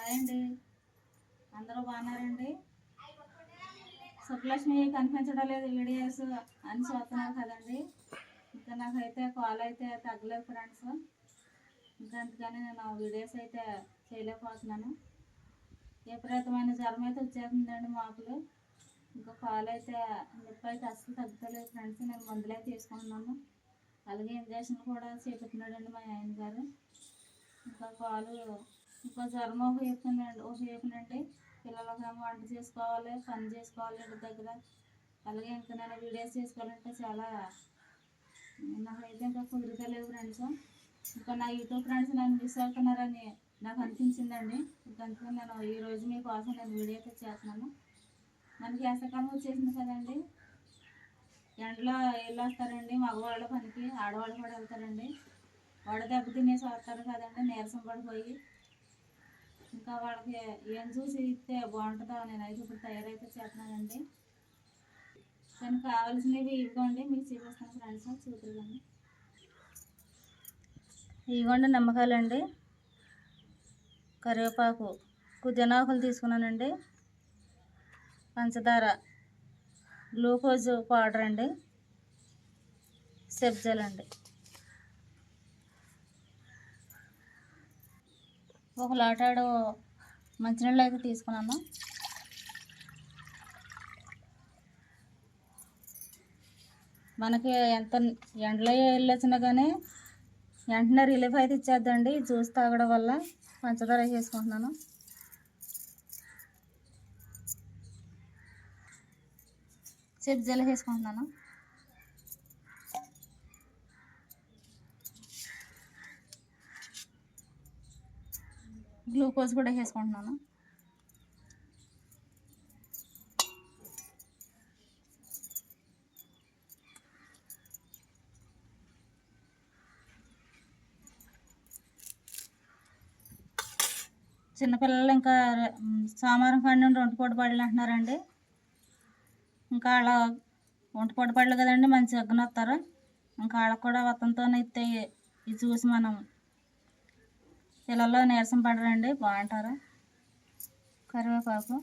Hi అండి, అందరూ బాగున్నారండి? సుబ్బలక్ష్మి కనిపించడం లేదు వీడియోస్ అని చూస్తున్నారు కదండి. ఇంకా నాకైతే కాల్ అయితే తగ్గలేదు ఫ్రెండ్స్. ఇంకా అందుకని నేను వీడియోస్ అయితే చేయలేకపోతున్నాను. విపరీతమైన జ్వరం అయితే వచ్చేస్తుందండి మాకులు. ఇంకా కాల్ అయితే నొప్పి అయితే అస్సలు తగ్గుతలేదు ఫ్రెండ్స్. నేను మందులు అయితే తీసుకుంటున్నాను, అలాగే ఇంజక్షన్ కూడా చేపిస్తున్నాడండి మా ఆయన గారు. ఇంకా కాలు ఇంకా జ్వరం ఒక పిల్లలకి వంట చేసుకోవాలి, పని చేసుకోవాలి ఇంటి దగ్గర. అలాగే ఇంకా నేను వీడియోస్ చేసుకోవాలంటే చాలా నాకైతే ఇంకా కుదురుతలేదు ఫ్రెండ్స్. ఇంకా నా యూట్యూబ్ ఫ్రెండ్స్ నన్ను మిస్ అవుతున్నారని నాకు అనిపించిందండి. ఇంకా అందుకని నేను ఈరోజు మీకోసం నేను వీడియో అయితే చేస్తున్నాను. మనకి వేసవికాలం వచ్చేసింది కదండి. ఎండలో వెళ్ళొస్తారండి మగవాళ్ళు పనికి, ఆడవాళ్ళు కూడా వెళ్తారండి. వడదెబ్బ తినేసి వస్తారు కదండి, నీరసం పడిపోయి. ఇంకా వాళ్ళకి ఏం చూసి ఇస్తే బాగుంటుందో నేనైతే ఇప్పుడు తయారైతే చేస్తున్నానండి. కానీ కావాల్సినవి ఇవ్వండి, మీకు చూపిస్తాను ఫ్రెండ్స్, చూద్దాం. ఇవ్వండి నిమ్మకాయలండి, కరివేపాకు, పుదీనాకులు తీసుకున్నానండి, పంచదార, గ్లూకోజ్ పౌడర్ అండి, సబ్జాలండి, ఒక లాటాడు మంచినీళ్ళు అయితే తీసుకున్నాను. మనకి ఎంత ఎండలో వెళ్ళొచ్చినా కానీ వెంటనే రిలీఫ్ అయితే ఇచ్చేద్దండి జ్యూస్ తాగడం వల్ల. పంచదార వేసుకుంటున్నాను, సబ్జాలు వేసుకుంటున్నాను, గ్లూకోజ్ కూడా వేసుకుంటున్నాను. చిన్నపిల్లలు ఇంకా సోమవారం కాడి నుండి ఒంటిపూట పళ్ళు అంటున్నారండి. ఇంకా అలా ఒంటిపూట పళ్ళు కదండి, మంచి అగ్గున వస్తారు. ఇంకా వాళ్ళకి కూడా వతంతో ఇస్తే ఇది చూసి మనం పిల్లల్లో నీరసం పడరండి, బాగుంటారు. కరివేపాకు,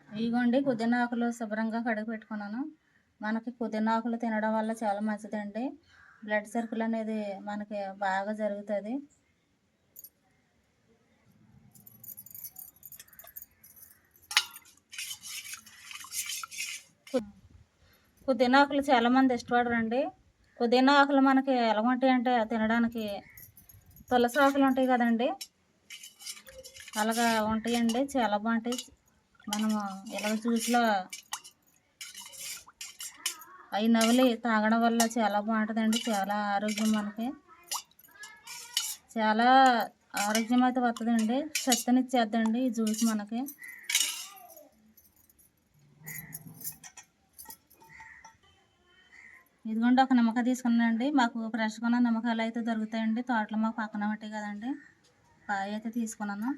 ఇదిగోండి పుదీనా ఆకులు శుభ్రంగా కడిగి పెట్టుకున్నాను. మనకి పుదీనా ఆకులు తినడం వల్ల చాలా మంచిదండి. బ్లడ్ సర్కిల్ అనేది మనకి బాగా జరుగుతుంది. పుదీనా ఆకులు చాలామంది ఇష్టపడరండి. పుదీనా ఆకులు మనకి ఎలా ఉంటాయి అంటే తినడానికి తులసి ఆకులు ఉంటాయి కదండి, అలాగా ఉంటాయండి, చాలా బాగుంటాయి. మనము ఇలా జ్యూస్లో అవి నవలి తాగడం వల్ల చాలా బాగుంటుందండి. చాలా ఆరోగ్యం, మనకి చాలా ఆరోగ్యం అయితే వస్తుందండి, శక్తినిచ్చేద్దండి ఈ జ్యూస్ మనకి. ఇదిగోండి ఒక నిమ్మకాయ తీసుకున్నానండి. మాకు ఫ్రెష్గా ఉన్న నిమ్మకాయలు అయితే దొరుకుతాయండి, తోటలో మాకు పక్కన ఉంటాయి కదండి. కాయ అయితే తీసుకున్నాను.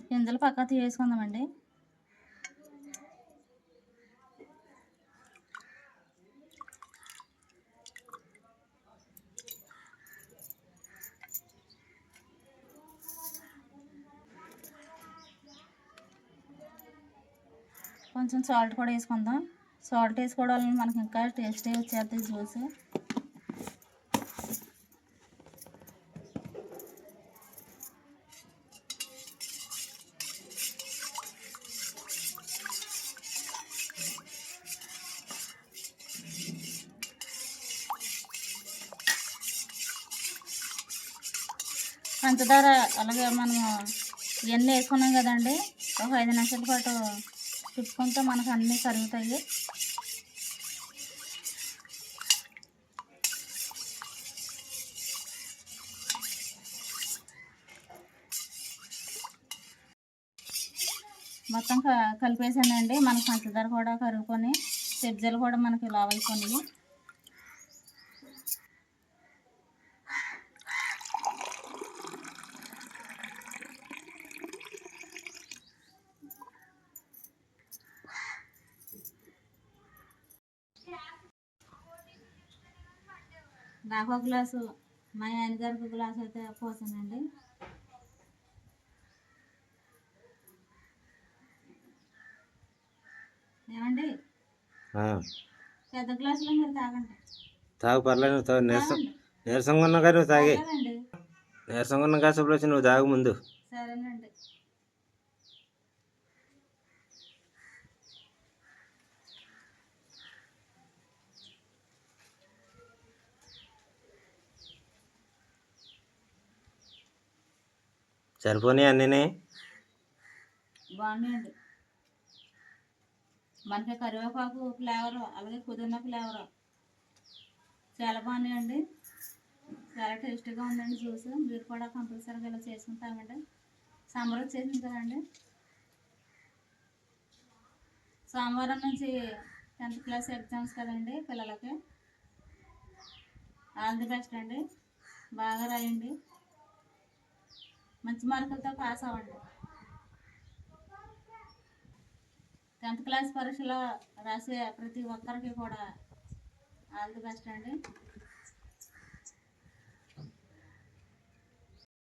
గింజలు పక్క తీసుకుందామండి. కొంచెం సాల్ట్ కూడా వేసుకుందాం. సాల్ట్ వేసుకోవడం వల్ల మనకి ఇంకా టేస్టీ వచ్చేస్తుంది జ్యూస్. పంచదార అలాగే మనము ఇవన్నీ వేసుకున్నాం కదండి, ఒక 5 నిమిషాల పాటు తిప్పుకుంటే మనకు అన్నీ కరుగుతాయి. మొత్తం కలిపేసానండి. మనకు పంచదార కూడా కరుగుకొని సబ్జాలు కూడా మనకి లావ్ అయిపోయినాయి. నాకు ఒక గ్లాసు, మా ఆయన గారికి ఒక గ్లాసు అయితే పోసానండి. ఏమండి పెద్ద గ్లాసులో మీరు తాగండి. తాగు, పర్లేదు. నువ్వు తాగు. నీరసంగా ఉన్నా కానీ నువ్వు తాగి. నీరసంగా ఉన్న కాసేపు వచ్చి నువ్వు తాగు ముందు. సరేనండి. సరిపోనీ అన్నీ బాగున్నాయండి. మనకి కరివేపాకు ఫ్లేవర్, అలాగే పుదీనా ఫ్లేవర్ చాలా బాగున్నాయండి. చాలా టేస్టీగా ఉందండి జ్యూస్. మీరు కూడా కంపల్సరీగా ఇలా చేసుకుంటామండి. సమ్మర్ వచ్చేసింది కదండి. సోమవారం నుంచి 10th క్లాస్ ఎగ్జామ్స్ కదండి పిల్లలకి. ఆల్ ది బెస్ట్ అండి. బాగా రాయండి, మంచి మార్కులతో పాస్ అవ్వండి. 10th క్లాస్ పరీక్షలో రాసే ప్రతి ఒక్కరికి కూడా ఆల్ ది బెస్ట్ అండి.